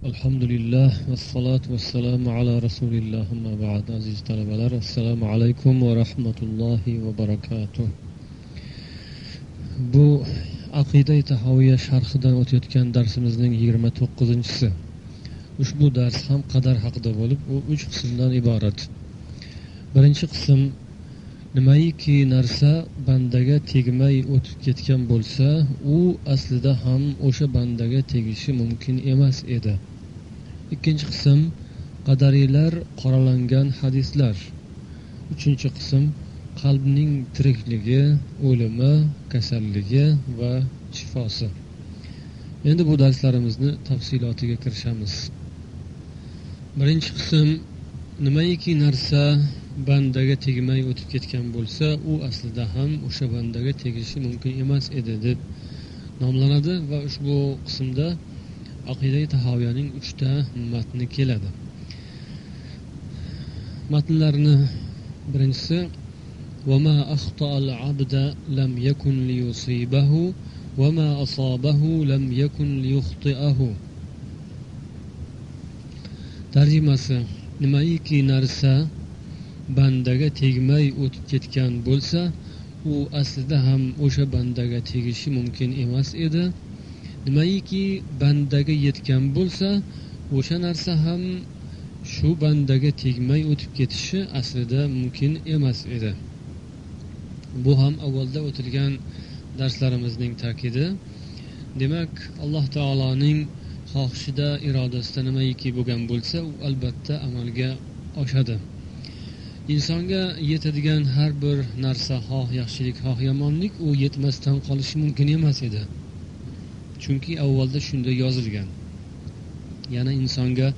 Alhamdulillah vassalatu vassalamu ala rasulillah amma ba'd. Aziz talabalar, assalomu alaykum va rahmatullohi va barakatuh. Bu aqida-i tahawiyya sharhidan o'tayotgan darsimizning 29-si. Ushbu dars ham qadar haqida bo'lib, u 3 qismdan iborat. Birinchi qism nimaiki narsa bandaga tegmay o'tib ketgan bo'lsa, u aslida ham o'sha bandaga tegishi mumkin emas edi. Ikkinchi qism qadariylar qoralangan hadislar. Uchinchi qism qalbning tirikligi, o'limi, kasalligi va shifosi. Endi bu darslarimizni tafsilotiga kirishamiz. Birinchi qism nimaiki narsa bandaga tegmay o'tib ketgan bo'lsa, u aslida ham o'sha bandaga tegishi mumkin emas edi deb nomlanadi va ushbu qismda aqida-i tahawiyyaning 3 ta matni keladi. Matnlarni birinchisi va ma axta'al abda lam yakun liyusibahu va ma asabahu lam yakun liyukhti'ahu. Tarjimasi: nimaiki narsa bandaga tegmay o'tib ketgan bo'lsa, u aslida ham o'sha bandaga tegishi mumkin emas edi. Nimaiki bandaga yetgan bo'lsa, o'sha narsa ham shu bandaga tegmay o'tib ketishi aslida mumkin emas edi. Bu ham avvalda o'tilgan darslarimizning ta'kidi. Demak, Alloh taoloning xohishida, irodasida nimaiki bo'lgan bo'lsa, u albatta amalga oshadi. Insonga yetadigan har bir narsa, xoh yaxshilik, xoh yomonlik, u yetmasdan qolishi mumkin emas edi. Chunki avvalda shunday yozilgan. Yana insonga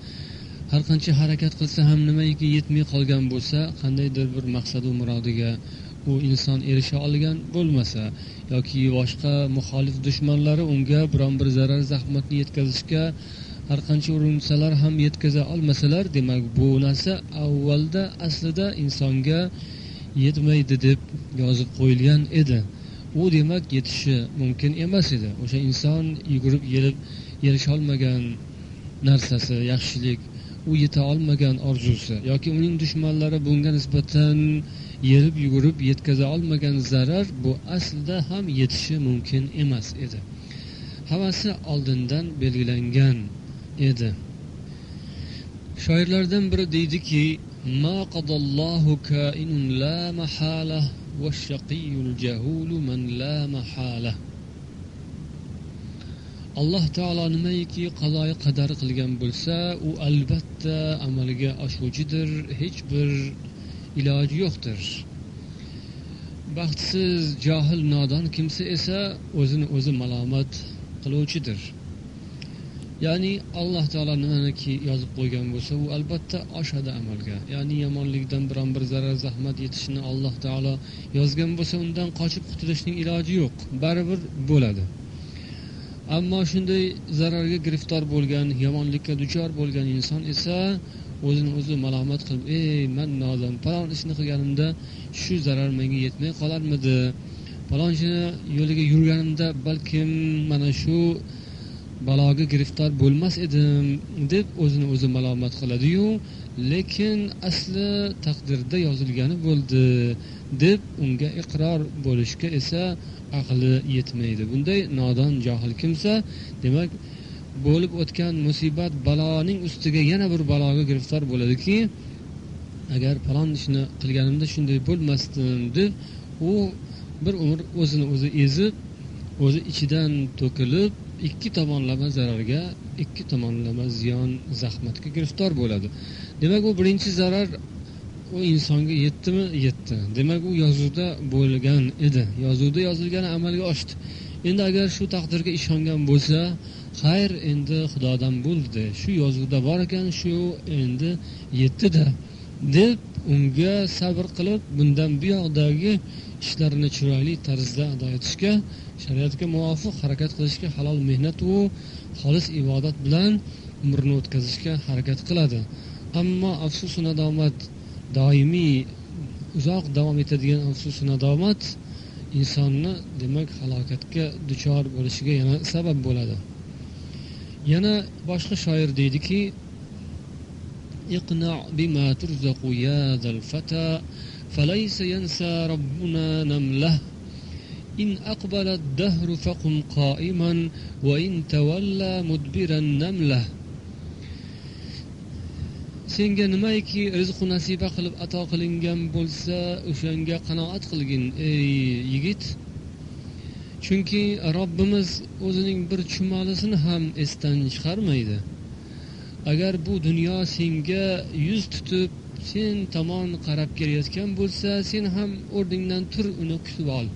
har qancha harakat qilsa ham nimaiki yetmay qolgan bo'lsa, qandaydir bir maqsad va murodiga u inson erisha olgan bo'lmasa yoki boshqa muxolif dushmanlari unga biron bir zarar zahmatni yetkazishga har qancha urinsalar ham yetkaza olmasalar, demak bu narsa avvalda aslida insonga yetmaydi deb yozib qo'yilgan edi. U demak yetishi mumkin emas edi. O'sha inson yugurib yelib erisha olmagan narsasi, yaxshilik, u yeta olmagan orzusi yoki uning dushmanlari bunga nisbatan yerib yugurib yetkaza olmagan zarar, bu aslida ham yetishi mumkin emas edi. Hammasi oldindan belgilangan edi. Shoirlardan biri deydiki: "Ma qadallohu kainun la mahala va shaqiyul jahulu man la mahala." Alloh taolo nimaiki qazoyi qadar qilgan bo'lsa, u albatta amalga oshuvchidir, hech bir iloji yo'qdir. Baxtsiz, johil, nodon kimsa esa o'zini o'zi malomat qiluvchidir. Ya'ni Alloh taolo nimaiki yozib qo'ygan bo'lsa, u albatta oshadi amalga. Ya'ni yomonlikdan biron bir zarar zahmat yetishini Alloh taolo yozgan bo'lsa, undan qochib qutulishning iloji yo'q, baribir bo'ladi. Ammo shunday zararga giriftor bo'lgan, yomonlikka duchor bo'lgan inson esa o'zini o'zi malomat qilib, men nodon, falon ishni qilganimda shu zarar menga yetmay qolarmidi? Falonchini yo'liga yurganimda balkim mana shu baloga giriftor bo'lmas edim deb o'zini o'zi malomat qiladi-yu, lekin asli taqdirda yozilgani bo'ldi deb unga iqror bo'lishga esa aqli yetmaydi. Bunday nodon, johil kimsa demak bo'lib o'tgan musibat, baloning ustiga yana bir baloga giriftor bo'ladiki, agar falon ishni qilganimda shunday bo'lmasdim deb u bir umr o'zini o'zi ezib, o'zi ichidan to'kilib, ikki tomonlama zararga, ikki tomonlama ziyon, zahmatga giriftor bo'ladi. Demak, u birinchi zarar u insonga yetdimi? Yetdi. Demak, u yozuvda bo'lgan edi. Yozuvda yozilgani amalga oshdi. Endi agar shu taqdirga ishongan bo'lsa, xayr, endi Xudodan bo'ldi. Shu yozuvda bor ekan, shu endi yetdi-da deb unga sabr qilib, bundan buyoqdagi ishlarini chiroyli tarzda ado etishga, shariatga muvofiq harakat qilishga, halol mehnat va xolis ibodat bilan umrini o'tkazishga harakat qiladi. Ammo afsus va nadomat, doimiy uzoq davom etadigan afsus va nadomat insonni demak halokatga duchor bo'lishiga yana sabab bo'ladi. yana boshqa shoir deydiki: iqna bima turzaqu ya zal fata falaysa yansa robbuna namlah in aqbala ad-dahru faqum qa'iman wa in tawalla mudbiran namlah. Senga nimaiki rizq nasiba qilib ato qilingan bo'lsa, o'shanga qanoat qilgin ey yigit. Chunki Robbimiz o'zining bir chumalisini ham esdan chiqarmaydi. Agar bu dunyo senga yuz tutib, sen tomon qarab kelayotgan bo'lsa, sen ham o'rningdan tur, uni kutib ol.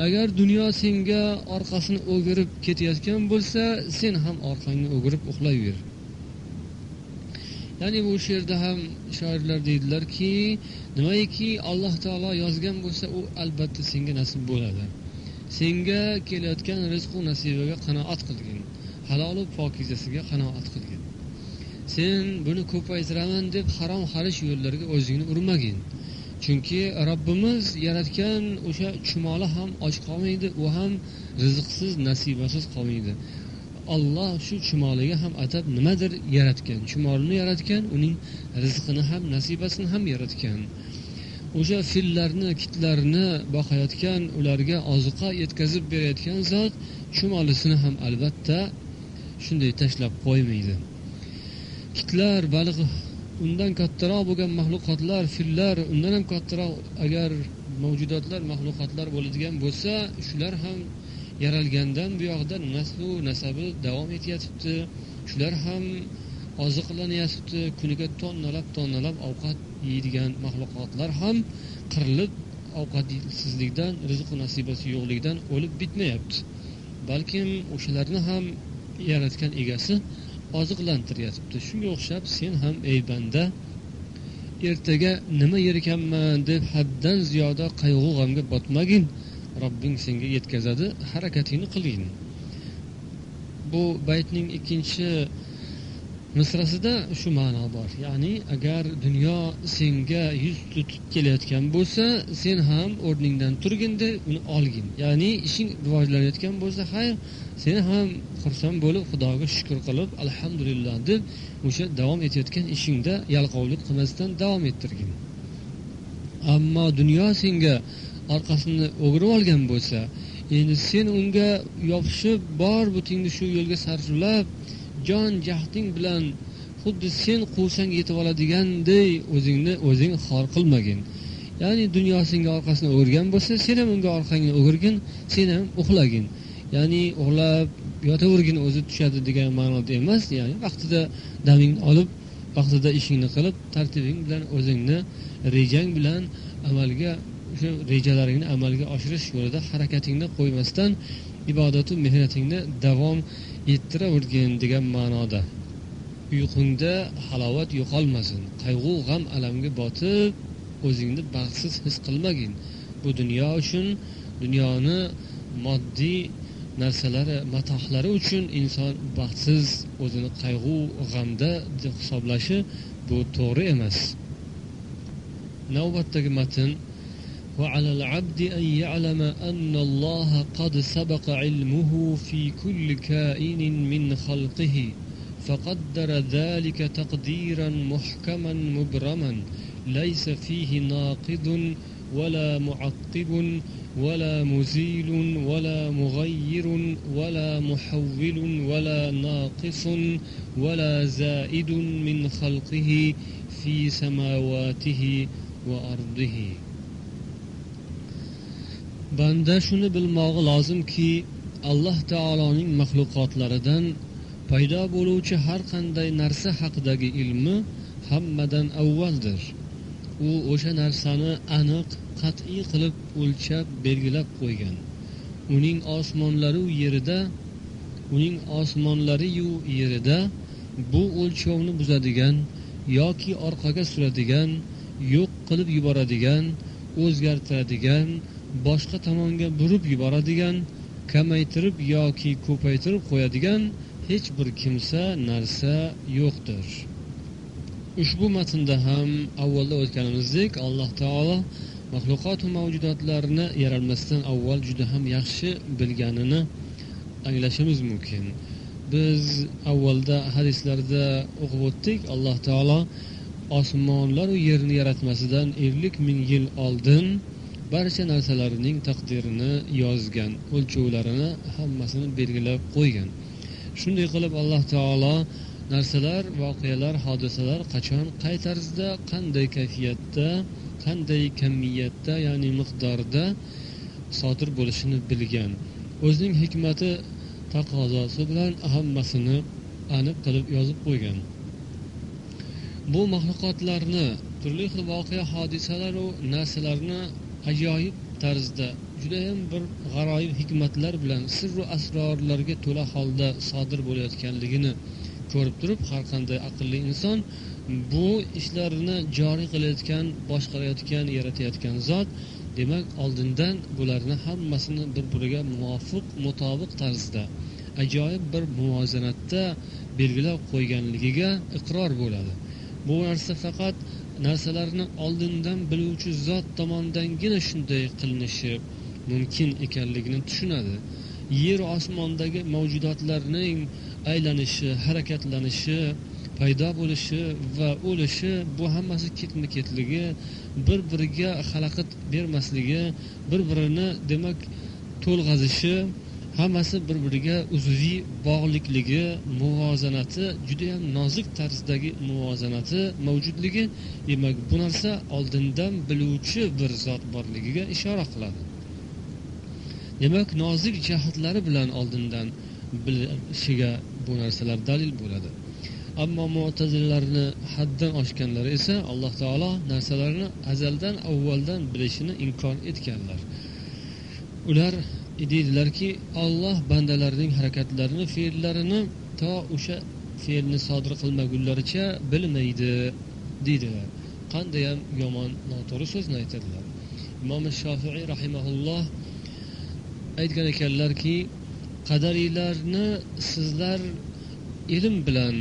Agar dunyo senga orqasini o'girib ketayotgan bo'lsa, sen ham orqangni o'girib uxlayver. Ya'ni bu she'rda ham shoirlar deydilarki, nimaiki Alloh taolo yozgan bo'lsa, u albatta senga nasib bo'ladi. Senga kelayotgan rizq va nasibaga qanoat qilgin. Halol va pokizasiga qanoat qilgin. Sen buni ko'paytiraman deb harom xarish yo'llarga o'zingni urmagin. Chunki Robbimiz yaratgan o'sha chumoli ham och qolmaydi, u ham rizqsiz, nasibasiz qolmaydi. Alloh shu chumoliga ham atab nimadir yaratgan. Chumolni yaratgan, uning rizqini ham, nasibasini ham yaratgan. O'sha fillarni, kitlarni boqayotgan, ularga oziqa yetkazib berayotgan zot chumolisini ham albatta shunday tashlab qo'ymaydi. Kitlar, baliq, undan kattaroq bo'lgan mahluqotlar, fillar, undan ham kattaroq agar mavjudotlar, mahluqotlar bo'ladigan bo'lsa, shular ham yaralgandan bu yoqda naslu nasabi davom etyapti. Shular ham oziqlanyapti. Kuniga tonnalab ovqat yeydigan mahluqotlar ham qirilib, ovqatsizlikdan, rizq nasibasi yo'qligidan o'lib bitmayapti. Balkim o'shalarni ham yaratgan egasi oziqlantiryapti. Shunga o'xshab sen ham ey banda, ertaga nima yer ekanman deb haddan ziyoda qayg'u g'amga botmagin. Robbing senga yetkazadi, harakatingni qilgin. Bu baytning ikkinchi misrasida shu ma'no bor. Ya'ni agar dunyo senga yuz tutib kelayotgan bo'lsa, sen ham o'rningdan turgin-da uni olgin. Ya'ni ishing rivojlanayotgan bo'lsa, hayr, sen ham xursand bo'lib, Xudoga shukr qilib, alhamdulillah deb o'sha davom etayotgan ishingda yalqovlik qilmasdan davom ettirgin. Ammo dunyo senga orqasini o'girib olgan bo'lsa, endi sen unga yopishib bor butingni shu yo'lga sarflab, jon jahding bilan xuddi sen quvsang yetib oladiganday o'zing xor qilmagin. Ya'ni dunyo senga orqasini o'girgan bo'lsa, sen ham unga orqangni o'girgin, sen ham uxlagin. Ya'ni uxlab yotavergin, o'zi tushadi degan ma'noda emas. Ya'ni vaqtida damingni olib, vaqtida ishingni qilib, tartibing bilan o'zingni rejang bilan amalga shu rejalaringni amalga oshirish yo'lida harakatingni qo'ymasdan ibodat va mehnatingni davom ettiravergin degan ma'noda. Uyqungda halovat yo'qolmasin, qayg'u, g'am, alamga botib o'zingni baxtsiz his qilmagin. Bu dunyo uchun, dunyoni moddiy narsalari, matohlari uchun inson baxtsiz o'zini qayg'u, g'amda deb hisoblashi bu to'g'ri emas. Navbatdagi matn: وعلى العبد أن يعلم أن الله قد سبق علمه في كل كائن من خلقه فقدر ذلك تقديرا محكما مبرما ليس فيه ناقض ولا معقب ولا مزيل ولا مغير ولا محول ولا ناقص ولا زائد من خلقه في سماواته وأرضه. Banda shuni bilmog'i lozimki, Alloh taoloning mahluqotlaridan paydo bo'luvchi har qanday narsa haqidagi ilmi hammadan avvaldir. U o'sha narsani aniq, qat'iy qilib o'lchab, belgilab qo'ygan. Uning osmonlari yu yerida bu o'lchovni buzadigan yoki orqaga suradigan, yo'q qilib yuboradigan, o'zgartiradigan, boshqa tomonga burib yuboradigan, kamaytirib yoki ko'paytirib qo'yadigan hech bir kimsa, narsa yo'qdir. Ushbu matnda ham avvalda o'tganimizdek, Alloh taolo mahluqot va mavjudotlarni yaralmasdan avval juda ham yaxshi bilganini anglashimiz mumkin. biz avvalda hadislarda o'qib o'tdik, alloh taolo osmonlar va yerni yaratmasidan 50 ming yil oldin barcha narsalarning taqdirini yozgan, o'lchovlarini hammasini belgilab qo'ygan. Shunday qilib alloh taolo narsalar, voqealar, hodisalar qachon, qay tarzda, qanday kayfiyatda, qanday kamiyatda, ya'ni miqdorda sodir bo'lishini bilgan. O'zining hikmati taqozosi bilan hammasini aniq qilib yozib qo'ygan. Bu maxluqotlarni, turli xil voqea, hodisalar va narsalarni ajoyib tarzda, juda ham bir g'aroyib hikmatlar bilan, sir va asrorlarga to'la holda sodir bo'layotganligini ko'rib turib, har qanday aqlli inson bu ishlarni joriy qilayotgan, boshqarayotgan, yaratayotgan zot, demak, oldindan bularni hammasini bir-biriga muvofiq, mutobiq tarzda, ajoyib bir muvozanatda belgilab qo'yganligiga iqror bo'ladi. Bu narsa faqat narsalarni oldindan biluvchi zot tomonidangina shunday qilinishi mumkin ekanligini tushunadi. Yer osmondagi mavjudotlarning aylanishi, harakatlanishi, paydo bo'lishi va o'lishi, bu hammasi ketma-ketligi, bir-biriga xalaqit bermasligi, bir-birini demak to'lg'azishi, hammasi bir-biriga uzviy bog'liqligi, muvozanati, juda ham nozik tarzdagi muvozanati mavjudligi, demak bu narsa oldindan biluvchi bir zot borligiga ishora qiladi. Demak, nozik jihatlari bilan oldindan bilishiga bu narsalar dalil bo'ladi. Ammo mu'tazilalarni haddan oshganlari esa Alloh taolo narsalarni azaldan, avvaldan bilishini inkor etganlar. Ular deydilarki, Alloh bandalarining harakatlarini, fe'llarini to o'sha fe'lni sodir qilmagunlaricha bilmaydi deydilar. Qanday ham yomon, noto'g'ri so'zni aytadilar. Imom Shofiiy rahimahulloh aytgan ekanlarki, qadariylarni sizlar ilm bilan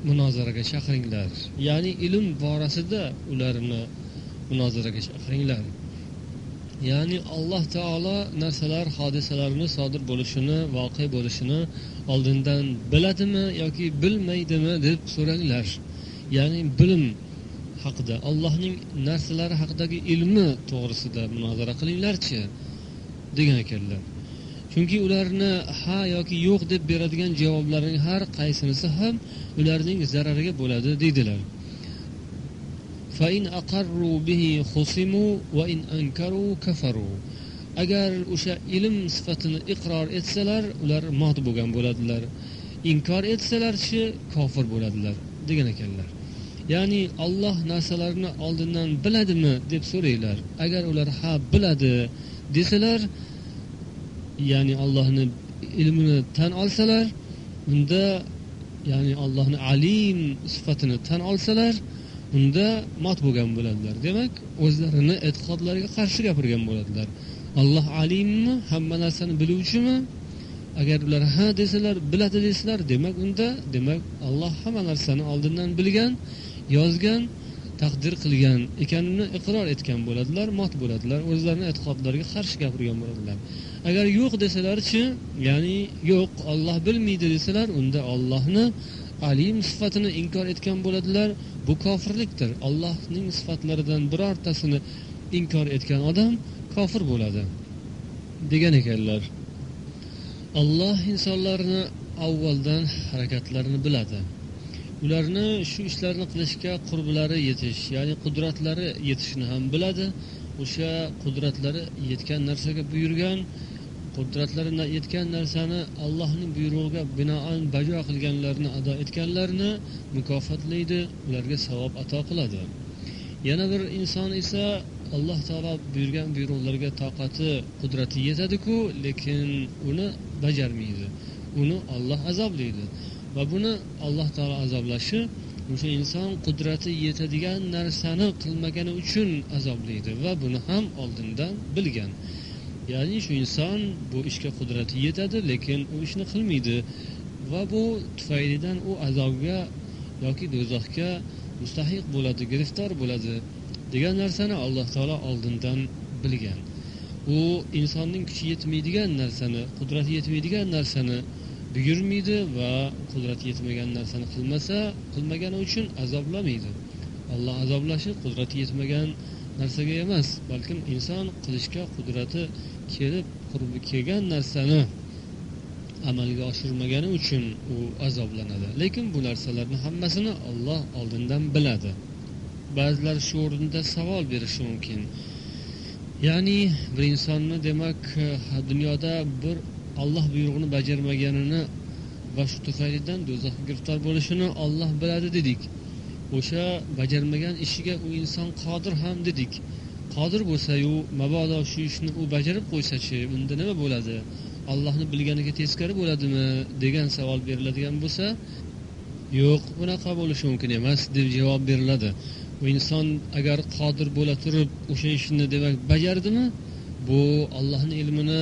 munozaraga chaqiringlar. Ya'ni ilm borasida ularni munozaraga chaqiringlar. Ya'ni Alloh taolo narsalar, hodisalarni sodir bo'lishini, voqea bo'lishini oldindan biladimi yoki bilmaydimi deb so'ranglar. Ya'ni bilim haqida, Allohning narsalari haqidagi ilmi to'g'risida munozara qilinglarchi degan ekanlar. Chunki ularni ha yoki yo'q deb beradigan javoblarning har qaysinisi ham ularning zarariga bo'ladi deydilar. Fa in aqarru bihi khusimu va in ankaru kafaru. Agar o'sha ilm sifatini iqror etsalar, ular mot bo'lgan bo'ladilar. Inkor etsalarchi kofir bo'ladilar degan ekanlar. Ya'ni Alloh narsalarni oldindan biladimi deb so'raylar. Agar ular ha biladi desalar, ya'ni Allohning ilmini tan olsalar, unda ya'ni Allohning alim sifatini tan olsalar, unda mot bo'lgan bo'ladilar. Demak, o'zlarini e'tiqodlariga qarshi gapirgan bo'ladilar. Alloh alimmi, hamma narsani biluvchimi? Agar ular ha desalar, biladi desalar, demak unda, demak Alloh hamma narsani oldindan bilgan, yozgan, taqdir qilgan ekanini iqror etgan bo'ladilar, mot bo'ladilar, o'zlarining e'tiqodlariga qarshi gapirgan bo'ladilar. Agar yo'q desalarchi, ya'ni yo'q, Alloh bilmaydi desalar, unda Allohni alim sifatini inkor etgan bo'ladilar. Bu kofirlikdir. Allohning sifatlaridan birortasini inkor etgan odam kofir bo'ladi degan ekanlar. Alloh insonlarni avvaldan harakatlarini biladi. Ularni shu ishlarni qilishga qurblari yetish, ya'ni qudratlari yetishini ham biladi. O'sha qudratlari yetgan narsaga buyurgan, qudratlari yetgan narsani Allohning buyrug'iga binoan bajo qilganlarni, ado etganlarni mukofotlaydi, ularga savob ato qiladi. Yana bir inson esa Alloh taolo buyurgan buyruqlarga toqati, qudrati yetadi-ku, lekin uni bajarmaydi. Uni Alloh azoblaydi. Va buni Alloh taolo azoblashi o'sha inson qudrati yetadigan narsani qilmagani uchun azoblaydi va buni ham oldindan bilgan. Ya'ni shu inson bu ishga qudrati yetadi, lekin u ishni qilmaydi va bu tufaylidan u azobga yoki do'zaxga mustahiq bo'ladi, giriftor bo'ladi degan narsani Alloh taolo oldindan bilgan. U insonning kuchi yetmaydigan narsani, qudrati yetmaydigan narsani buyurmaydi va qudrati yetmagan narsani qilmagani uchun azoblamaydi. Alloh azoblashi qudrati yetmagan narsaga emas, balkim inson qilishga qudrati kelib qurbi kelgan narsani amalga oshirmagani uchun u azoblanadi. Lekin bu narsalarni hammasini Alloh oldindan biladi. Ba'zilar shu o'rinda savol berishi mumkin. Ya'ni bir insonni demak dunyoda bir Alloh buyrug'ini bajarmaganini va shu tufaylidan do'zaxga giriftor bo'lishini Alloh biladi dedik. O'sha bajarmagan ishiga u inson qodir ham dedik. Qodir bo'lsa-yu, mabodo shu ishni u bajarib qo'ysa-chi, unda nima bo'ladi? Allohni bilganiga teskari bo'ladimi degan savol beriladigan bo'lsa, yo'q, bunaqa bo'lishi mumkin emas deb javob beriladi. U inson agar qodir bo'la turib o'sha ishni demak bajardimi, bu Allohning ilmini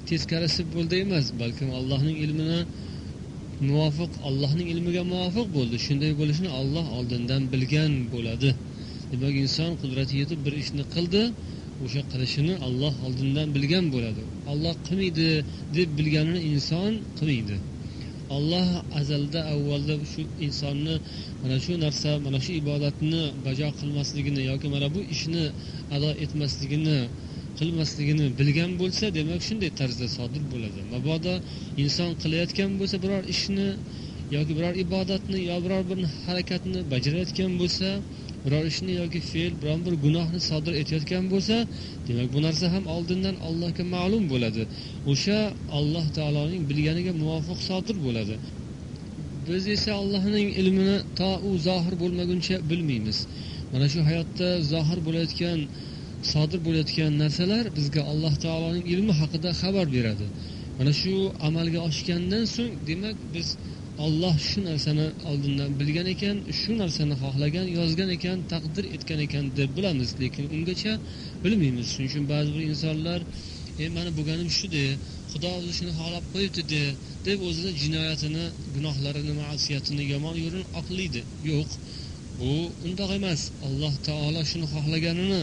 teskarisi bo'ldi emas, balkim Allohning ilmini muvofiq, Allohning ilmiga muvofiq bo'ldi. Shunday bo'lishini Alloh oldindan bilgan bo'ladi. Demak inson qudrati yetib bir ishni qildi, o'sha qilishini Alloh oldindan bilgan bo'ladi. Alloh qilmaydi deb bilganini inson qilmaydi. Alloh azalda avvalda shu insonni mana shu narsa, mana shu ibodatni bajo qilmasligini yoki mana bu ishni ado etmasligini, qilmasligini bilgan bo'lsa, demak shunday tarzda sodir bo'ladi. Mabodo inson qilayotgan bo'lsa biror ishni yoki biror ibodatni yo biror bir harakatni bajarayotgan bo'lsa, biror ishni yoki fe'l, biron bir gunohni sodir etayotgan bo'lsa, demak bu narsa ham oldindan Allohga ma'lum bo'ladi. O'sha Alloh taoloning bilganiga muvofiq sodir bo'ladi. Biz esa Allohning ilmini to u zohir bo'lmaguncha bilmaymiz. Mana shu hayotda zohir bo'layotgan, sodir bo'layotgan narsalar bizga Alloh taoloning ilmi haqida xabar beradi. Mana shu amalga oshgandan so'ng, demak biz Alloh shu narsani oldindan bilgan ekan, shu narsani xohlagan, yozgan ekan, taqdir etgan ekan deb bilamiz, lekin ungacha bilmaymiz. Shuning uchun ba'zi bir insonlar meni bo'lganim shu-de, Xudo o'zi shuni xohlab qo'yibdi deb o'zini jinoyatini, gunohlarini, ma'siyatini, yomon yo'lini oqlaydi. Yo'q, bu undoq emas. Alloh taolo shuni xohlaganini,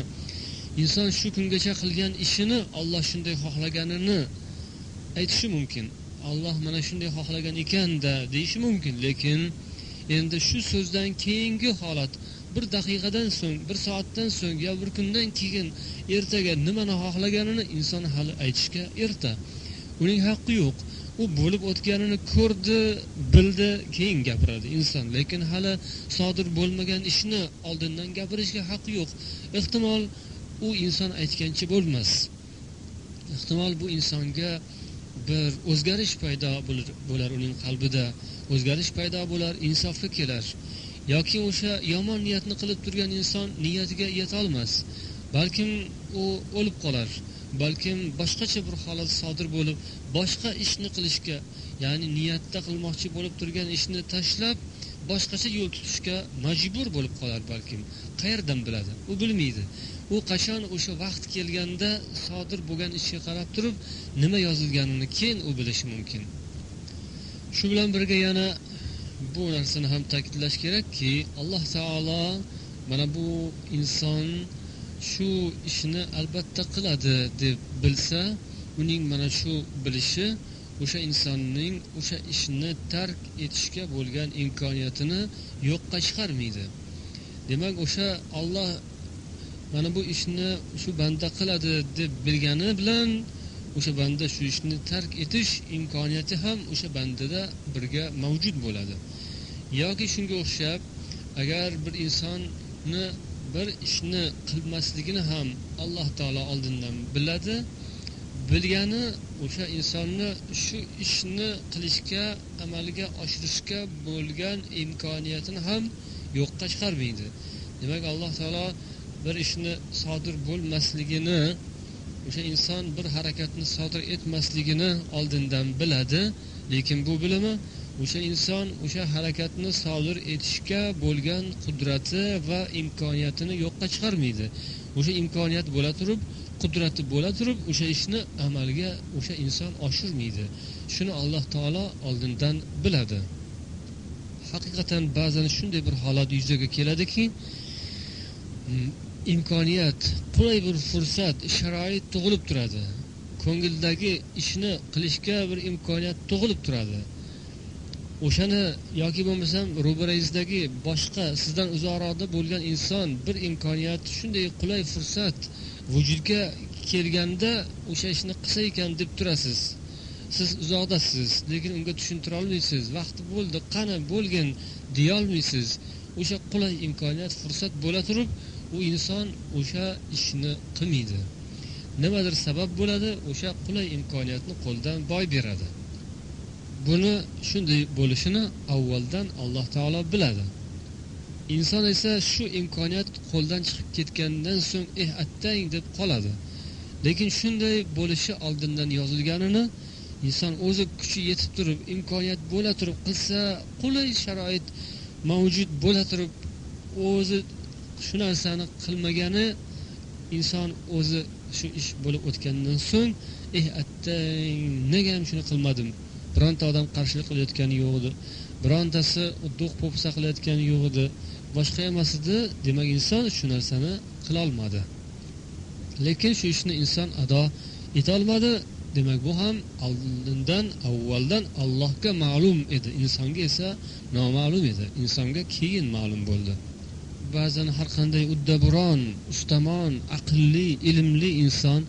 inson shu kungacha qilgan ishini Alloh shunday xohlaganini aytishi mumkin. Alloh mana shunday xohlagan ekan-da deyishi mumkin, lekin endi shu so'zdan keyingi holat bir daqiqadan so'ng, bir soatdan so'ng yo bir kundan keyin ertaga nimani xohlaganini inson hali aytishga erta. Uning haqqi yo'q. U bo'lib o'tganini ko'rdi, bildi, keyin gapiradi inson, lekin hali sodir bo'lmagan ishni oldindan gapirishga haqqi yo'q. Ehtimol u inson aytgancha bo'lmas. Ehtimol bu insonga bir o'zgarish paydo bo'lar, uning qalbida o'zgarish paydo bo'lar, insofga kelar. Yoki o'sha yomon niyatni qilib turgan inson niyatiga yeta olmas. Balkim u o'lib qolar. Balkim boshqacha bir holat sodir bo'lib, boshqa ishni qilishga, ya'ni niyatda qilmoqchi bo'lib turgan ishni tashlab, boshqacha yo'l tutishga majbur bo'lib qolar balkim. Qayerdan biladi? U bilmaydi. U qachon o'sha vaqt kelganda sodir bo'lgan ishga qarab turib, nima yozilganini keyin u bilishi mumkin. Shu bilan birga yana bu narsani ham ta'kidlash kerakki, Alloh taolo mana bu inson shu ishni albatta qiladi deb bilsa, uning mana shu bilishi o'sha insonning o'sha ishni tark etishga bo'lgan imkoniyatini yo'qqa chiqarmaydi. Demak, o'sha Alloh mana bu ishni shu banda qiladi deb bilgani bilan o'sha banda shu ishni tark etish imkoniyati ham o'sha bandada birga mavjud bo'ladi. Yoki shunga o'xshab, agar bir insonni bir ishni qilmasligini ham Alloh taolo oldindan biladi, bilgani o'sha insonni shu ishni qilishga, amalga oshirishga bo'lgan imkoniyatini ham yo'qqa chiqarmaydi. Demak, Alloh taolo bir ishni sodir bo'lmasligini, o'sha inson bir harakatni sodir etmasligini oldindan biladi, lekin bu bilimi o'sha inson o'sha harakatni sodir etishga bo'lgan qudrati va imkoniyatini yo'qqa chiqarmaydi. O'sha imkoniyat bo'la turib, qudrati bo'la turib, o'sha ishni amalga o'sha inson oshirmaydi. Shuni Alloh taolo oldindan biladi. Haqiqatan ba'zan shunday bir holat yuzaga keladiki, imkoniyat, qulay bir fursat, sharoit tug'ilib turadi. Ko'ngildagi ishni qilishga bir imkoniyat tug'ilib turadi. o'shani yoki bo'lmasam ro'barangizdagi boshqa sizdan uzoqroqda bo'lgan inson bir imkoniyat, shunday qulay fursat vujudga kelganda o'sha ishni qilsa ekan deb turasiz. Siz uzoqdasiz, lekin unga tushuntira olmaysiz. Vaqti bo'ldi, qani bo'lgin deya olmaysiz. O'sha qulay imkoniyat, fursat bo'la turib, u inson o'sha ishni qilmaydi. Nimadir sabab bo'ladi, o'sha qulay imkoniyatni qo'ldan boy beradi. Buni shunday bo'lishini avvaldan Alloh taolo biladi. Inson esa shu imkoniyat qo'ldan chiqib ketgandan so'ng attang deb qoladi. Lekin shunday bo'lishi oldindan yozilganini inson o'zi kuchi yetib turib, imkoniyat bo'la turib qilsa, qulay sharoit mavjud bo'la turib o'zi shu narsani qilmagani, inson o'zi shu ish bo'lib o'tgandan so'ng attang nega ham shuni qilmadim. Bironta odam qarshilik qilayotgani yo'q edi. Birontasi do'q po'pisa qilayotgani yo'q edi. Boshqa emas edi. Demak, inson shu narsani qila olmadi. Lekin shu ishni inson ado eta olmadi. Demak, bu ham oldindan, avvaldan Allohga ma'lum edi. Insonga esa noma'lum edi. Insonga keyin ma'lum bo'ldi. Ba'zan har qanday uddaburon, ustamon, aqlli, ilmli inson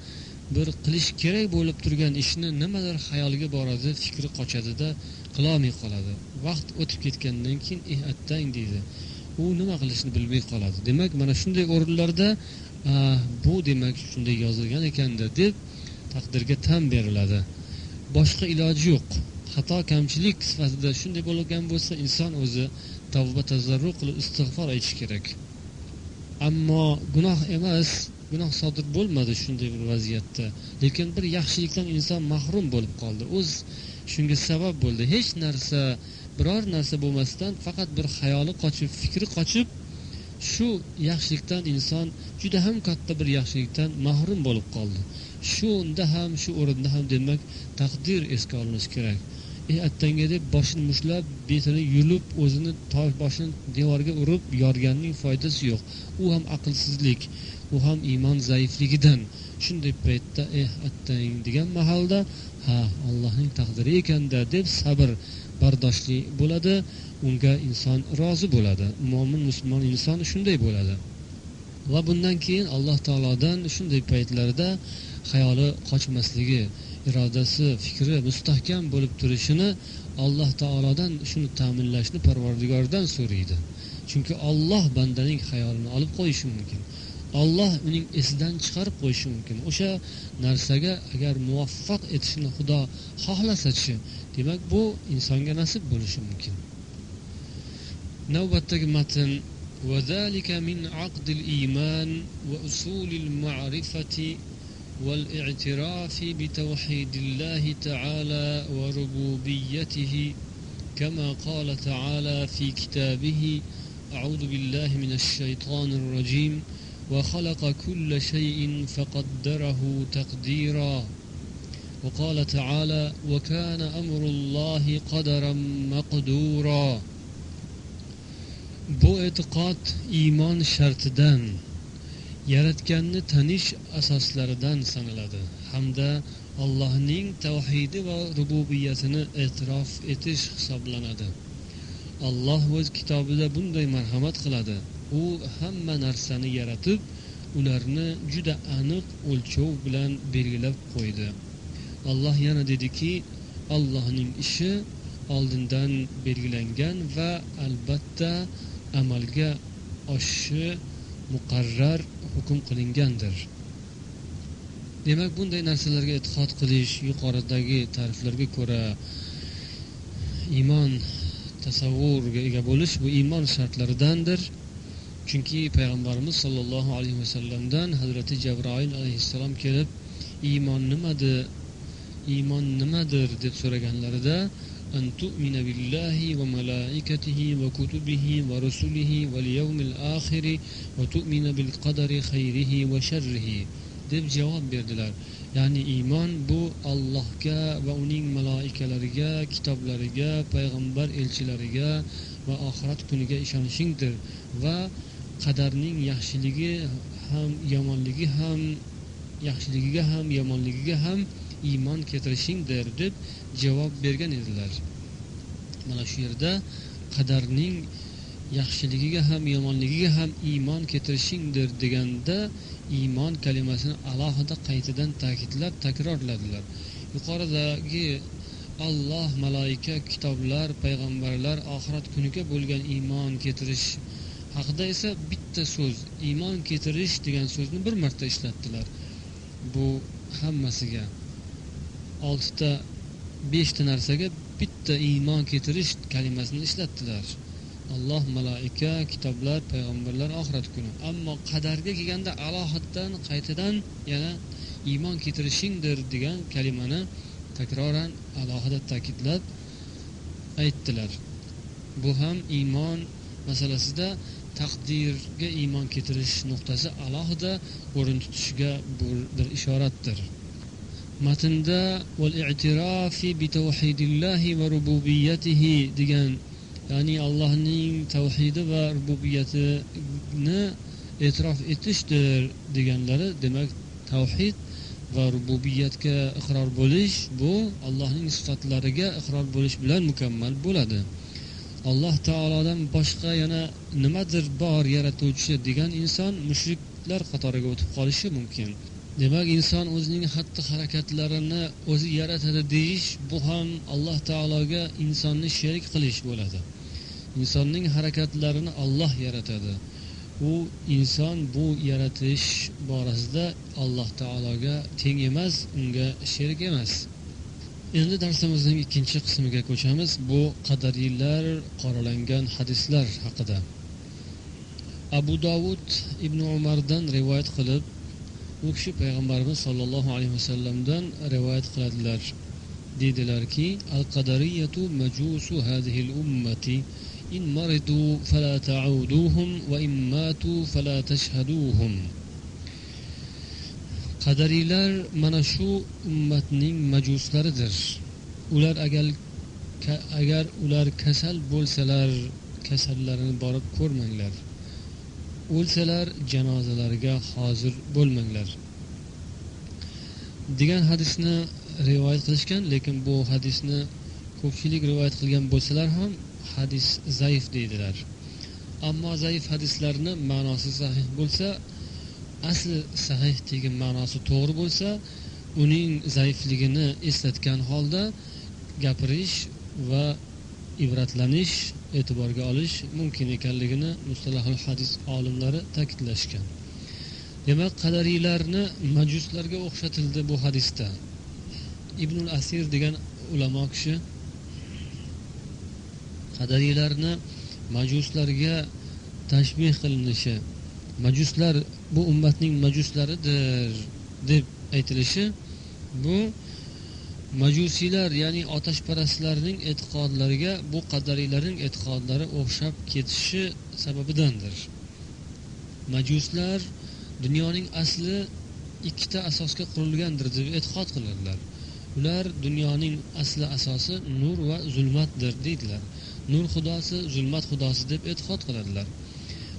bir qilish kerak bo'lib turgan ishni nimadir xayoliga boradi, fikri qochadida qila olmay qoladi. Vaqt o'tib ketgandan keyin attang deydi. U nima qilishni bilmay qoladi. Demak, mana shunday o'rinlarda bu demak shunday yozilgan ekanda deb taqdirga tan beriladi. Boshqa iloji yo'q. Xato kamchilik sifatida shunday bo'lgan bo'lsa, inson o'zi tavba tazarru qilib istig'for aytish kerak. Ammo gunoh emas, gunoh sodir bo'lmadi shunday bir vaziyatda. Lekin bir yaxshilikdan inson mahrum bo'lib qoldi. O'z shunga sabab bo'ldi. Hech narsa, biror narsa bo'lmasdan faqat bir xayoli qochib, fikri qochib, shu yaxshilikdan inson juda ham katta bir yaxshilikdan mahrum bo'lib qoldi. Shunda ham, shu o'rinda ham demak taqdir esga olinish kerak. Attanga deb boshini mushlab, betini yulib, o'zini boshini devorga urib yorganning foydasi yo'q. U ham aqlsizlik, u ham iymon zaifligidan. Shunday paytda attang degan mahalda, Allohning taqdiri ekanda deb sabr, bardoshli bo'ladi, unga inson rozi bo'ladi. Mo'min musulmon inson shunday bo'ladi. Va bundan keyin Alloh taolodan shunday paytlarda xayoli qochmasligi, irodasi, fikri mustahkam bo'lib turishini Alloh taolodan shuni ta'minlashni Parvardigordan so'raydi. Chunki Alloh bandaning xayolini olib qo'yishi mumkin. Alloh uning esidan chiqarib qo'yishi mumkin. O'sha narsaga agar muvaffaq etishni Xudo xohlasa-chi, demak bu insonga nasib bo'lishi mumkin. Navbatdagi matn وذلك من عقد الإيمان وأصول المعرفة والاعتراف بتوحيد الله تعالى وربوبيته كما قال تعالى في كتابه أعوذ بالله من الشيطان الرجيم وخلق كل شيء فقدره تقديرا وقال تعالى وكان أمر الله قدرا مقدورا. Bu e'tiqod iymon shartidan, yaratganni tanish asoslaridan sanaladi hamda Allohning tavhidi va rububiyatini e'tirof etish hisoblanadi. Alloh o'z kitobida bunday marhamat qiladi. U hamma narsani yaratib, ularni juda aniq o'lchov bilan belgilab qo'ydi. Alloh yana dediki, Allohning ishi oldindan belgilangan va albatta amalga oshishi muqarrar hukm qilingandir. Demak, bunday narsalarga e'tiqod qilish yuqoridagi ta'riflarga ko'ra iymon tasavvurga ega bo'lish bu iymon shartlaridandir. Chunki payg'ambarimiz sollallohu alayhi vasallamdan Hazrati Jabroil alayhissalom kelib, iymon nimadir deb so'raganlarida أن تؤمن بالله وملائكته وكتبه ورسله واليوم الآخر وتؤمن بالقدر خيره وشره deb javob berdilar. Ya'ni iymon bu Allohga va uning mala'ikalariga, kitoblariga, payg'ambar elchilariga va oxirat kuniga ishonishingdir va qadarning yaxshiligi ham yomonligi ham, yaxshiligiga ham yomonligiga ham iymon keltirishingdir deb javob bergan edilar. mana shu yerda qadarning yaxshiligiga ham yomonligiga ham iymon keltirishingdir deganda iymon kalimasini alohida qaytadan ta'kidlab takrorladilar. Yuqoridagi Alloh, malaika, kitoblar, payg'ambarlar, oxirat kuniga bo'lgan iymon keltirish haqida esa bitta so'z, iymon keltirish degan so'zni bir marta ishlatdilar. Bu hammasiga 6-5 narsaga bitta iymon keltirish kalimasini ishlatdilar. Alloh, malaika, kitoblar, payg'ambarlar, oxirat kuni. Ammo qadarga kelganda alohidan qaytadan yana iymon keltirishingdir degan kalimani takroran alohida ta'kidlab aytdilar. Bu ham iymon masalasida taqdirga iymon keltirish nuqtasi alohida o'rin tutishiga bir ishoratdir. Matnda val i'tirofi bi tawhidillahi va rububiyyatihi degan, ya'ni Allohning tavhidi va rububiyatini e'tirof etishdir deganlari, demak tavhid va rububiyatga iqror bo'lish, bu Allohning sifatlariga iqror bo'lish bilan mukammal bo'ladi. Alloh taolodan boshqa yana nimadir bor yaratuvchi degan inson mushriklar qatoriga o'tib qolishi mumkin. Demak, inson o'zining xatti-harakatlarini o'zi yaratadi deyish, bu ham Alloh taologa insonni sherik qilish bo'ladi. Insonning harakatlarini Alloh yaratadi. U inson bu yaratish borasida Alloh taologa teng emas, unga sherik emas. Endi darsimizning ikkinchi qismiga ko'chamiz. Bu qadariylar qoralangan hadislar haqida. Abu Dovud ibn Umardan rivoyat qilib, u kishi payg'ambarimiz sollallohu alayhi vasallamdan rivoyat qiladilar. Dedilarki, al-qadariyatu majusu hadhihi al-ummati in maridu fala ta'uduhum va in matu fala tashhaduhum. Qadariylar mana shu ummatning majuslaridir. Ular agar ular kasal bo'lsalar, kasallarini borib ko'rmanglar. O'lsalar, janozalariga hozir bo'lmanglar degan hadisni rivoyat qilishgan, lekin bu hadisni ko'pchilik rivoyat qilgan bo'lsalar ham hadis zaif deydilar. Ammo zaif hadislarni ma'nosi sahih bo'lsa, asli sahih degan ma'nosi to'g'ri bo'lsa, uning zaifligini eslatgan holda gapirish va ibratlanish, e'tiborga olish mumkin ekanligini mustalahul hadis olimlari ta'kidlashgan. Demak, qadariylarni majuslarga o'xshatildi bu hadisda. Ibnul Asir degan ulamo kishi qadariylarni majuslarga tashbih qilinishi, majuslar bu ummatning majuslaridir deb aytilishi, bu majusiylar, ya'ni otashparastlarning e'tiqodlariga bu qadariylarning e'tiqodlari o'xshab ketishi sababidandir. Majuslar dunyoning asli ikkita asosga qurilgandir deb e'tiqod qiladilar. Ular dunyoning asli asosi nur va zulmatdir deydilar. Nur xudosi, zulmat xudosi deb e'tiqod qiladilar.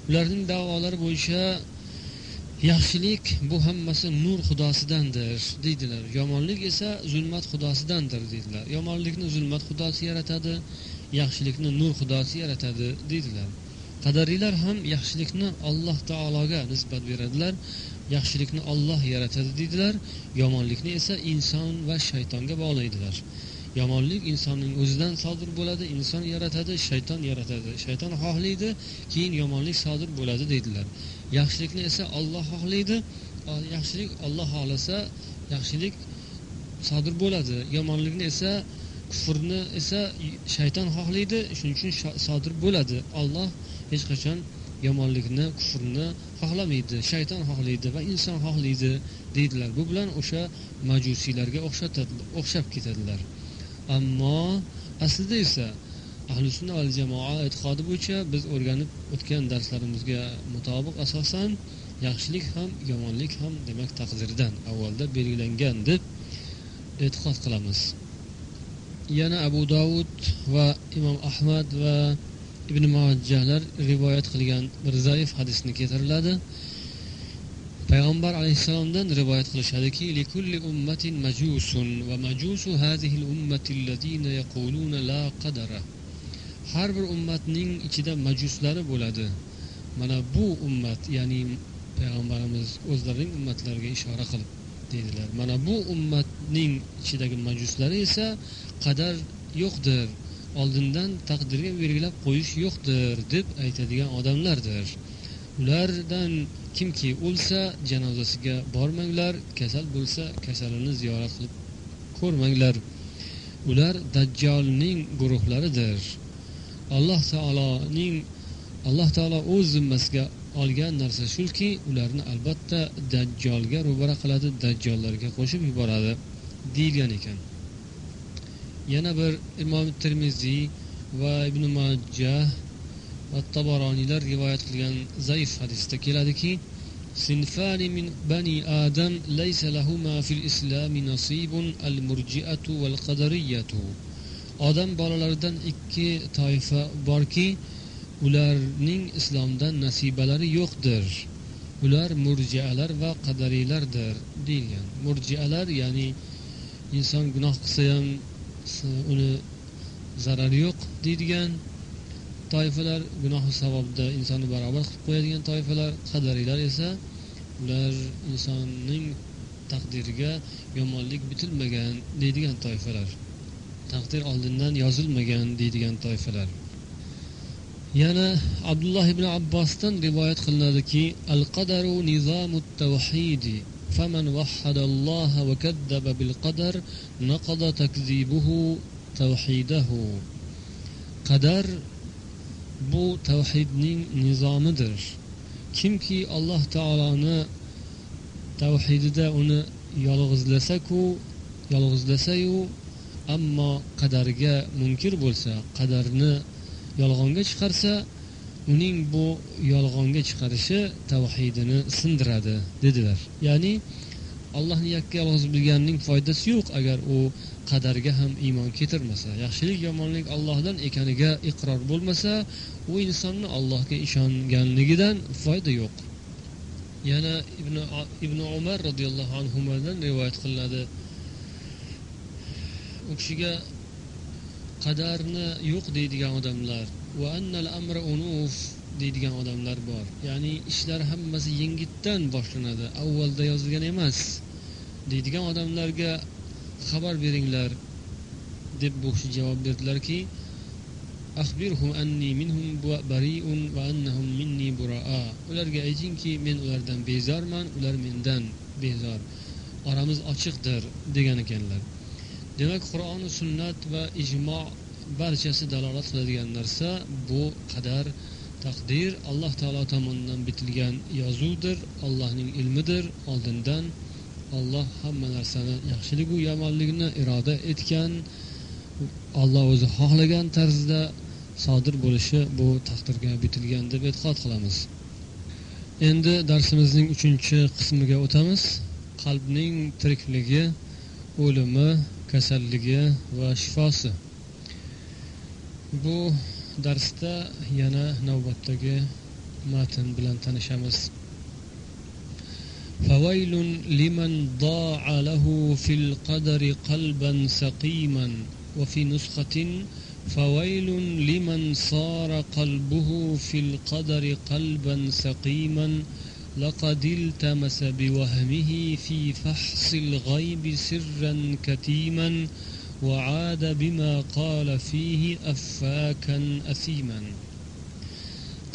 Ularning da'volari bo'yicha yaxshilik bu hammasi nur xudosidandir deydilar. Yomonlik esa zulmat xudosidandir deydilar. Yomonlikni zulmat xudosi yaratadi, yaxshilikni nur xudosi yaratadi deydilar. Qadariylar ham yaxshilikni Alloh taologa nisbat beradilar. Yaxshilikni Alloh yaratadi deydilar. Yomonlikni esa inson va shaytonga bog'laydilar. Yomonlik insonning o'zidan sodir bo'ladi, inson yaratadi, shayton yaratadi. Shayton xohlaydi, keyin yomonlik sodir bo'ladi deydilar. Yaxshilikni esa Alloh xohlaydi, yaxshilik Alloh xohlasa yaxshilik sodir bo'ladi. Yomonlikni esa, kufrni esa shayton xohlaydi, shuning uchun sodir bo'ladi. Alloh hech qachon yomonlikni, kufrni xohlamaydi, shayton xohlaydi va inson xohlaydi deydilar. Bu bilan o'sha majusiylarga o'xshab ketadilar. Ammo aslida esa ahli sunna val jamoa e'tiqodi bo'yicha biz o'rganib o'tgan darslarimizga mutobiq asosan yaxshilik ham yomonlik ham demak taqdirdan avvalda belgilangan deb e'tiqod qilamiz. Yana Abu Dovud va Imom Ahmad va Ibn Majahlar rivoyat qilgan bir zaif hadisni keltiriladi. Payg'ambar alayhissalomdan rivoyat qilishadiki, likulli ummatin majusun va majusu hadhihi al-ummati alladhina yaquluna la qadara. har bir ummatning ichida majuslari bo'ladi. Mana bu ummat, ya'ni payg'ambarimiz o'zlarining ummatlariga ishora qilib dedilar. Mana bu ummatning ichidagi majuslari esa qadar yo'qdir, oldindan taqdirga belgilab qo'yish yo'qdir deb aytadigan odamlardir. Ulardan kimki o'lsa janozasiga bormanglar, kasal bo'lsa kasalini ziyorat qilib ko'rmanglar. Ular dajjolning guruhlaridir. Alloh taolo o'z zimmasiga olgan narsa shuki, ularni albatta dajjolga ro'bara qiladi, dajjollarga qo'shib yuboradi deyilgan ekan. Yana bir Imom Termiziy va Ibn Majah va Tabaroniylar rivoyat qilgan zaif hadisda keladiki, sinfani min bani adam laysa lahuma fil islami nasibun al-murji'atu wal qadariyatu. Odam bolalaridan ikki toifa borki, ularning islomdan nasibalari yo'qdir. Ular murji'alar va qadariylardir deyilgan. Murji'alar ya'ni inson gunoh qilsa ham uni zarari yo'q deydigan toifalar, gunohi savobda insonni barobar qilib qo'yadigan toifalar. Qadariylar esa ular insonning taqdiriga yomonlik bitilmagan deydigan toifalar. Taqdir oldindan yozilmagan deydigan toifalar. Yana Abdullah ibn Abbosdan rivoyat qilinadiki, al-qadaru nizamut tawhid, faman wahhadalloha va kazzaba bil qadar naqada takzibuhu tawhidahu. Qadar bu tavhidning nizomidir. Kimki Alloh taoloni tavhidida uni yolg'izlasa-yu, ammo qadariga munkir bo'lsa, qadarni yolg'onga chiqarsa, uning bu yolg'onga chiqarishi tavhidini sindiradi dedilar. Ya'ni Allohni yakka yolg'iz bilganning foydasi yo'q agar u qadarga ham iymon keltirmasa. Yaxshilik yomonlik Allohdan ekaniga iqror bo'lmasa, u insonni Allohga ishonganligidan foyda yo'q. Yana Ibn Umar radhiyallohu anhudan rivoyat qilinadi. U kishiga qadarni yo'q deydigan odamlar va annal amra unuf deydigan odamlar bor. Ya'ni ishlar hammasi yengitdan boshlanadi, avvalda yozilgan emas deydigan odamlarga xabar beringlar deb bu kishi javob berdilarki, akhbirhum anni minhum bari'un va annahum minni bura'a. Ularga aytingki, men ulardan bezorman, ular mendan bezor. Oramiz ochiqdir degan ekanlar. Demak, Qur'on va sunnat va ijmo barchasi dalolat qiladigan narsa bu qadar, taqdir Alloh taolo tomonidan bitilgan yozuvdir, Allohning ilmidir. Oldindan Alloh hamma narsani, yaxshilik va yomonlikni iroda etgan, Alloh o'zi xohlagan tarzda sodir bo'lishi bu taqdirga bitilgan deb e'tiqod qilamiz. Endi darsimizning 3-qismiga o'tamiz. Qalbning tirikligi, o'limi, kasalligi va shifosi. Bu darsda yana navbatdagi matn bilan tanishamiz. فويل لمن ضاع له في القدر قلبا سقيما وفي نسخة فويل لمن صار قلبه في القدر قلبا سقيما لقد التمس بوهمه في فحص الغيب سرا كتيما وعاد بما قال فيه أفاكا أثيما.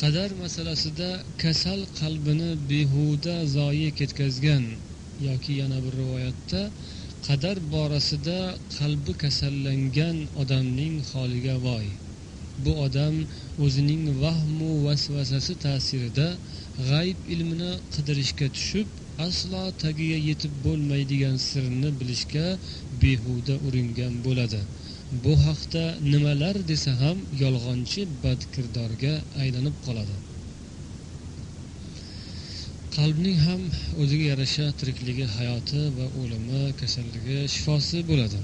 Qadar masalasida kasal qalbini behuda zoyi ketkazgan yoki yana bir rivoyatda qadar borasida qalbi kasallangan odamning holiga voy. Bu odam o'zining vahmu vasvasasi ta'sirida g'ayb ilmini qidirishga tushib, aslo tagiga yetib bo'lmaydigan sirni bilishga behuda uringan bo'ladi. Bu haqda nimalar desa ham yolg'onchi badkirdorga aylanib qoladi. Qalbning ham o'ziga yarasha tirikligi, hayoti va o'limi, kasalligi, shifosi bo'ladi.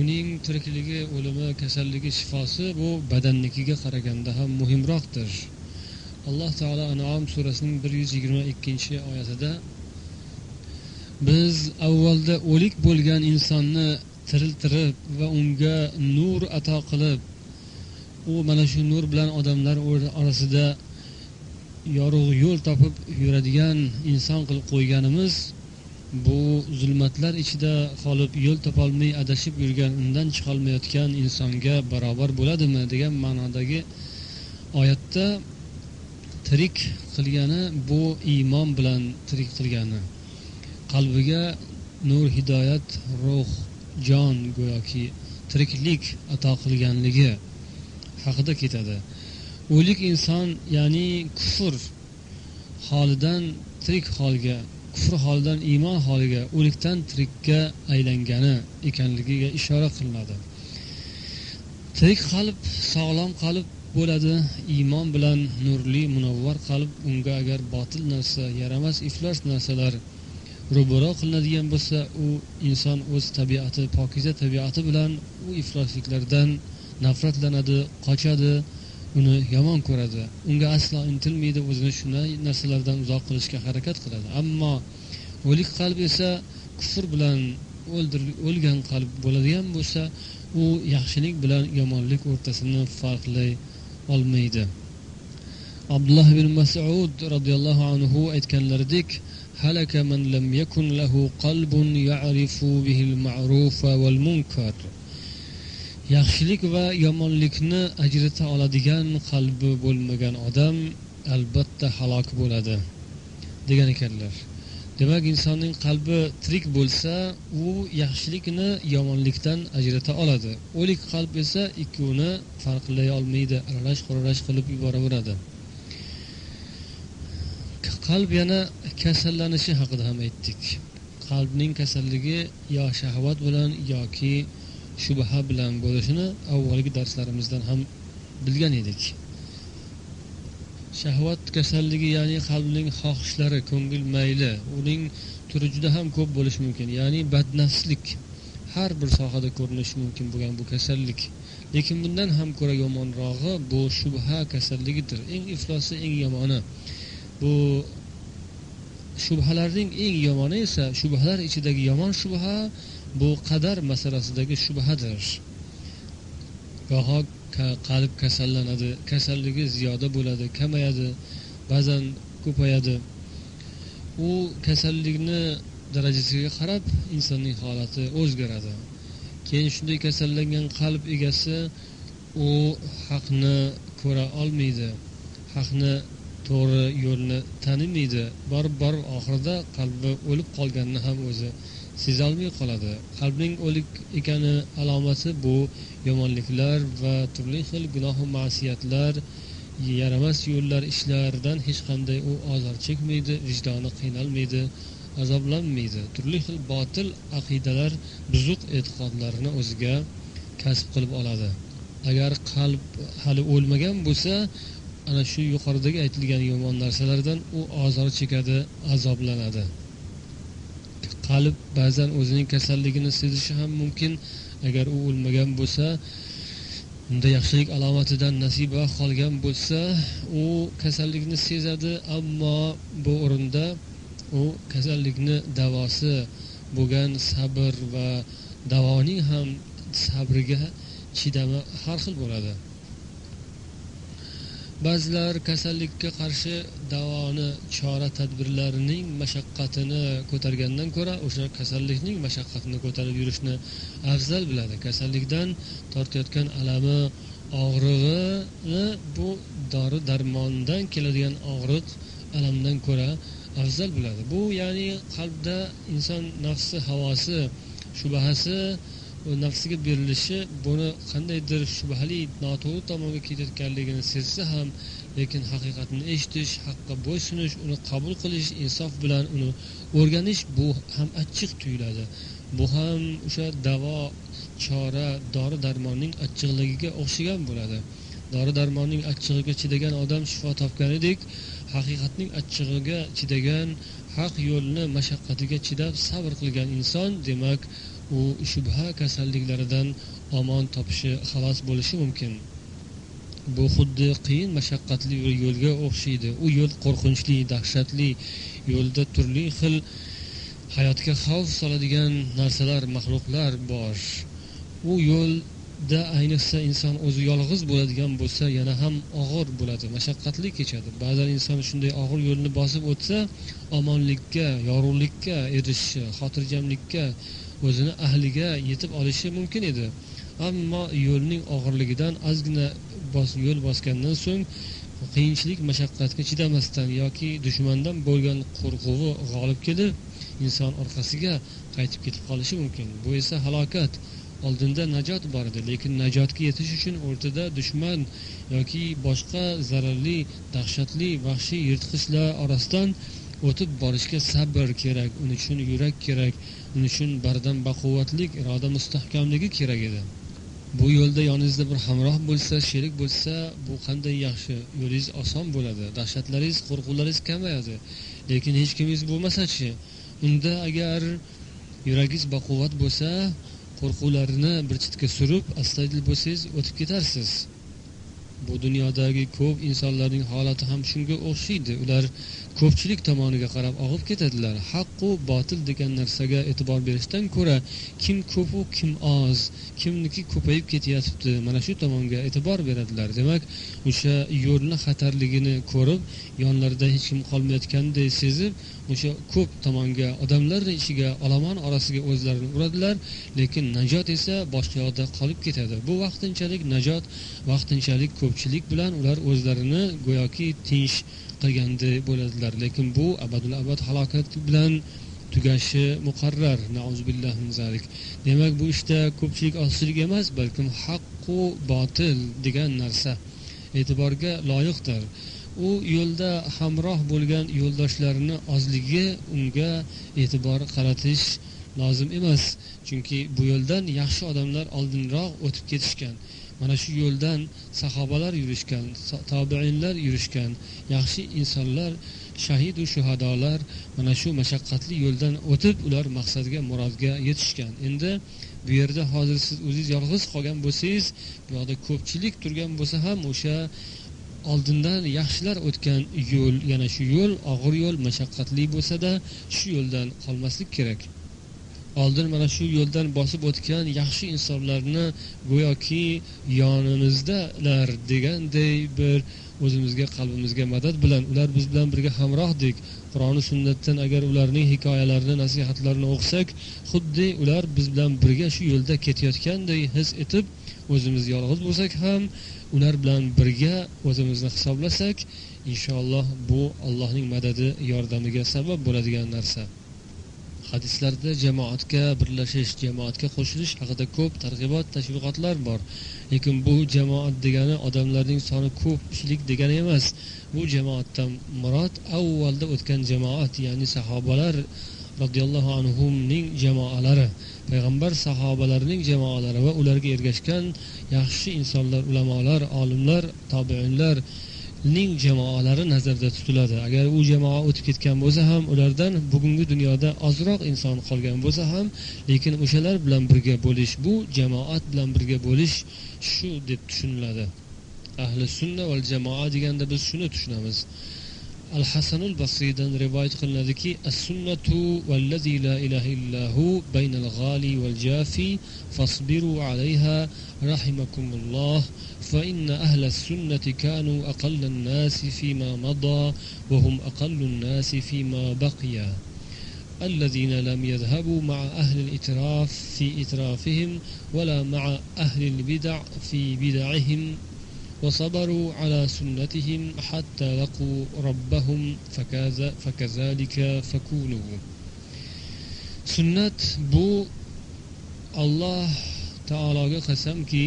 Uning tirikligi, o'limi, kasalligi, shifosi bu badannikiga qaraganda ham muhimroqdir. Alloh taolo An'am surasining 122-oyatida biz avvalda o'lik bo'lgan insonni tiriltirib va unga nur ato qilib, u mana shu nur bilan odamlar orasida yorug' yo'l topib yuradigan inson qilib qo'yganimiz bu zulmatlar ichida qolib yo'l topolmay adashib yurgan, undan chiqolmayotgan insonga barobar bo'ladimi degan ma'nodagi oyatda tirik qilgani bu iymon bilan tirik qilgani, qalbiga nur, hidoyat, ruh, jon go'yoki tiriklik ato qilganligi haqida ketadi. O'lik inson ya'ni kufr holidan tirik holga, kufr holidan iymon holiga, o'likdan tirikka aylangani ekanligiga ishora qilinadi. Tirik qalb sog'lom qalb bo'ladi, iymon bilan nurli, munavvar qalb. Unga agar botil narsa, yaramas, iflos narsalar ro'baro qilinadigan bo'lsa, u inson o'z tabiati, pokiza tabiati bilan u iflosliklardan nafratlanadi, qochadi, uni yomon ko'radi, unga aslo intilmaydi, o'zini shunday narsalardan uzoq qilishga harakat qiladi. Ammo o'lik qalb esa kufr bilan o'lgan qalb bo'ladigan bo'lsa, u yaxshilik bilan yomonlik o'rtasini farqlay olmaydi. Abdullah ibn Mas'ud radhiyallohu anhu aytganlaridek, halaka man lam yakun lahu qalbun ya'rifu bihi al-ma'rufa wal munkar. Yaxshilik va yomonlikni ajrata oladigan qalbi bo'lmagan odam albatta halok bo'ladi degan ekanlar. Demak, insonning qalbi tirik bo'lsa, u yaxshilikni yomonlikdan ajrata oladi. O'lik qalb esa ikkovini farqlay olmaydi, aralash-quralash qilib yuboraveradi. Qalb yana kasallanishi haqida ham aytdik. Qalbning kasalligi yo shahvat bilan yoki shubha bilan bo'lishini avvalgi darslarimizdan ham bilgan edik. Shahvat kasalligi ya'ni qalbning xohishlari, ko'ngil mayli, uning turi juda ham ko'p bo'lishi mumkin. Ya'ni badnafslik har bir sohada ko'rinishi mumkin bo'lgan bu kasallik. Lekin bundan ham ko'ra yomonrog'i bu shubha kasalligidir. Eng iflosi, eng yomoni. Bu shubhalarning eng yomoni esa, shubhalar ichidagi yomon shubha bu qadar masalasidagi shubhadir. Goho qalb kasallanadi, kasalligi ziyoda bo'ladi, kamayadi, ba'zan ko'payadi. U kasallikni darajasiga qarab insonning holati o'zgaradi. Keyin shunday kasallangan qalb egasi u haqni ko'ra olmaydi, haqni to'g'ri yo'lni tanimaydi. Borib oxirida qalbi o'lib qolganini ham o'zi sezolmay qoladi. Qalbning o'lik ekani alomati bu yomonliklar va turli xil gunoh va ma'siyatlar, yaramas yo'llar, ishlardan hech qanday u ozor chekmaydi, vijdoni qiynalmaydi, azoblanmaydi. Turli xil botil aqidalar, buzuq e'tiqodlarni o'ziga kasb qilib oladi. Agar qalb hali o'lmagan bo'lsa, ana shu yuqoridagi aytilgan yomon narsalardan u ozor chekadi, azoblanadi. Qalb ba'zan o'zining kasalligini sezishi ham mumkin. Agar u o'lmagan bo'lsa, unda yaxshilik alomatidan nasiba qolgan bo'lsa, u kasallikni sezadi, ammo bu o'rinda u kasallikni davosi bo'lgan sabr va davoning ham sabriga chidami har xil bo'ladi. Ba'zilar kasallikka qarshi davoni, chora tadbirlarining mashaqqatini ko'targandan ko'ra o'sha kasallikning mashaqqatini ko'tarib yurishni afzal biladi. Kasallikdan tortayotgan alami, og'rig'ini bu dori darmondan keladigan og'riq, alamdan ko'ra afzal biladi. Bu ya'ni qalbda inson nafsi, havosi, shubhasi, nafsiga berilishi buni qandaydir shubhali, noto'g'ri tomonga ketayotganligini sezsa ham, lekin haqiqatni eshitish, haqqa bo'ysunish, uni qabul qilish, insof bilan uni o'rganish bu ham achchiq tuyuladi. Bu ham o'sha davo, chora, dori darmonning achchiqligiga o'xshagan bo'ladi. Dori darmonning achchig'iga chidagan odam shifo topganidek, haqiqatning achchig'iga chidagan, haq yo'lni mashaqqatiga chidab sabr qilgan inson, demak u shubha kasalliklaridan omon topishi, xalos bo'lishi mumkin. Bu xuddi qiyin, mashaqqatli yo'lga o'xshaydi. U yo'l qo'rqinchli, dahshatli, yo'lda turli xil hayotga xavf soladigan narsalar, maxluqlar bor. U yo'l da ayniqsa inson o'zi yolg'iz bo'ladigan bo'lsa yana ham og'ir bo'ladi, mashaqqatli kechadi. Ba'zan inson shunday og'ir yo'lni bosib o'tsa, omonlikka, yorug'likka erishishi, xotirjamlikka, o'zini ahliga yetib olishi mumkin edi. Ammo yo'lning og'irligidan ozgina yo'l bosgandan so'ng qiyinchilik, mashaqqatga chidamasdan yoki dushmandan bo'lgan qo'rquvi g'olib kelib, inson orqasiga qaytib ketib qolishi mumkin. Bu esa halokat. Oldinda najot bor edi, lekin najotga yetish uchun o'rtada dushman yoki boshqa zararli, dahshatli, vahshiy yirtqichlar orasidan o'tib borishga sabr kerak, uning uchun yurak kerak, uning uchun bardam, baquvvatlik, iroda mustahkamligi kerak edi. Bu yo'lda yoningizda bir hamroh bo'lsa, sherik bo'lsa, bu qanday yaxshi. Yo'lingiz oson bo'ladi, dahshatlaringiz, qo'rquvlaringiz kamayadi. Lekin hech kimingiz bo'lmasa-chi, unda agar yuragingiz baquvvat bo'lsa, qo'rquvlarini bir chetga surib, astoydil bo'lsangiz, o'tib ketarsiz. Bu dunyodagi ko'p insonlarning holati ham shunga o'xshaydi. Ular ko'pchilik tomoniga qarab og'ib ketadilar. Haq va botil degan narsaga e'tibor berishdan ko'ra, kim ko'p va kim oz, kimniki ko'payib ketyapti, mana shu tomonga e'tibor beradilar. Demak, o'sha yo'lni xatarligini ko'rib, yonlarida hech kim qolmayotganday sezib, o'sha ko'p tomonga, odamlarning ichiga, olomon orasiga o'zlarini uradilar, lekin najot esa boshqa yoqda qolib ketadi. Bu vaqtinchalik najot, vaqtinchalik ko'pchilik bilan ular o'zlarini go'yoki tinch qilganda bo'ladilar, lekin bu abadul abad halokat bilan tugashi muqarrar. Nauzubillah min zalik. Demak, bu ishda ko'pchilik ozchilik emas, balkim haq va botil degan narsa e'tiborga loyiqdir. U yo'lda hamroh bo'lgan yo'ldoshlarini ozligi unga e'tibor qaratish lozim emas. Chunki bu yo'ldan yaxshi odamlar oldinroq o'tib ketishgan. Mana shu yo'ldan sahobalar yurishgan, tobiinlar yurishgan, yaxshi insonlar, shahid va shuhadolar mana shu mashaqqatli yo'ldan o'tib, ular maqsadga, murodga yetishgan. Endi bu yerda hozir siz o'zingiz yolg'iz qolgan bo'lsangiz, bu yoqda ko'pchilik turgan bo'lsa ham o'sha oldindan yaxshilar o'tgan yo'l, yana shu yo'l og'ir yo'l, mashaqqatli bo'lsa-da, shu yo'ldan qolmaslik kerak. Oldin mana shu yo'ldan bosib o'tgan yaxshi insonlarni go'yoki yonimizdalar deganday bir o'zimizga, qalbimizga madad bilan, ular biz bilan birga hamrohdek. Qur'oni sunnatdan agar ularning hikoyalarini, nasihatlarini o'qisak, xuddi ular biz bilan birga shu yo'lda ketayotganday his etib, o'zimiz yolg'iz bo'lsak ham ular bilan birga o'zimizni hisoblasak, inshaalloh bu Allohning madadi, yordamiga sabab bo'ladigan narsa. Hadislarda jamoatga birlashish, jamoatga qo'shilish haqida ko'p targ'ibot, tashviqotlar bor. Lekin bu jamoat degani odamlarning soni ko'pchilik degani emas. Bu jamoatdan murod avvalda o'tgan jamoat, ya'ni sahobalar radhiyallohu anhumning jamoalari, payg'ambar sahobalarining jamoalari va ularga ergashgan yaxshi insonlar, ulamolar, olimlar, tobiinlar ning jamoalari nazarda tutiladi. Agar u jamoa o'tib ketgan bo'lsa ham, ulardan bugungi dunyoda ozroq inson qolgan bo'lsa ham, lekin o'shalar bilan birga bo'lish, bu jamoat bilan birga bo'lish shu deb tushuniladi. Ahli sunna val jamoa deganda biz shuni tushunamiz. Al-Hasanul Basridan rivoyat qilinadiki, as-sunnatu vallazi la ilaha illahu baynal ghali val jafi fasbiru alayha rahimakumulloh. فإن أهل السنة كانوا أقل الناس فيما مضى وهم أقل الناس فيما بقي الذين لم يذهبوا مع أهل الإتراف في إترافهم ولا مع أهل البدع في بدعهم وصبروا على سنتهم حتى لقوا ربهم فكذلك فكونوا. سنة بو الله تعالى قسم كي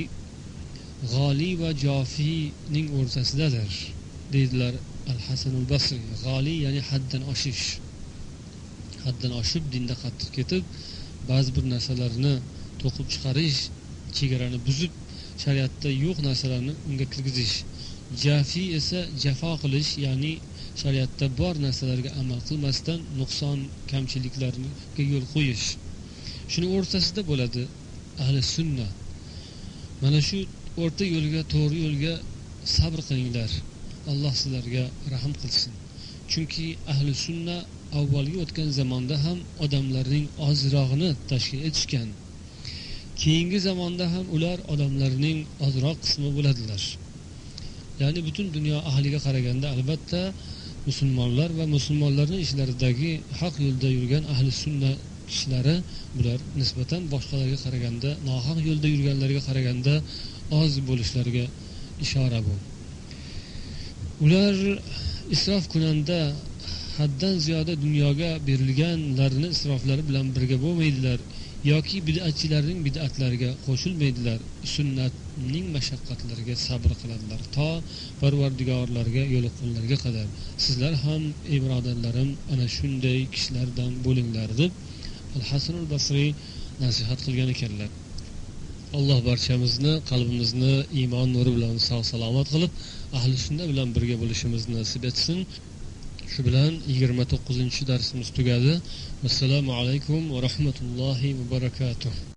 g'oli va jofining o'rtasidadir deydilar Al-Hasanul Basri. G'oli ya'ni haddan oshish, haddan oshib dinda qattiq ketib, ba'zi bir narsalarni to'qib chiqarish, chegarani buzib, shariatda yo'q narsalarni unga kirgizish. Jafi esa jafo qilish, ya'ni shariatda bor narsalarga amal qilmasdan nuqson, kamchiliklarga yo'l qo'yish. Shuni o'rtasida bo'ladi ahli sunna. Mana shu o'rta yo'lga, to'g'ri yo'lga sabr qilinglar. Alloh sizlarga rahim qilsin. Chunki ahli sunna avvalgi o'tgan zamonda ham odamlarning ozrog'ini tashkil etishgan. keyingi zamonda ham ular odamlarning ozroq qismi bo'ladilar. Ya'ni butun dunyo ahliga qaraganda albatta musulmonlar va musulmonlarning ishlaridagi haq yo'lda yurgan ahli sunna kishilari bular nisbatan boshqalarga qaraganda, nohaq yo'lda yurganlarga qaraganda oz bo'lishlariga ishora bu. Ular isrof kunanda haddan ziyoda dunyoga berilganlarni isroflari bilan birga bo'lmaydilar yoki bid'atchilarning bid'atlariga qo'shilmaydilar. Sunnatning mashaqqatlariga sabr qiladilar to Parvardigorlarga yo'liqqunlarga qadar. Sizlar ham ey birodarlarim ana shunday kishilardan bo'linglar deb Al-Hasan al-Basri nasihat qilgan ekanlar. Alloh barchamizni qalbimizni iymon nuri bilan sog' salomat qilib, ahli sunna bilan birga bo'lishimizni nasib etsin. Shu bilan 29-darsimiz tugadi. Assalomu alaykum va rahmatullohi va barakatuh.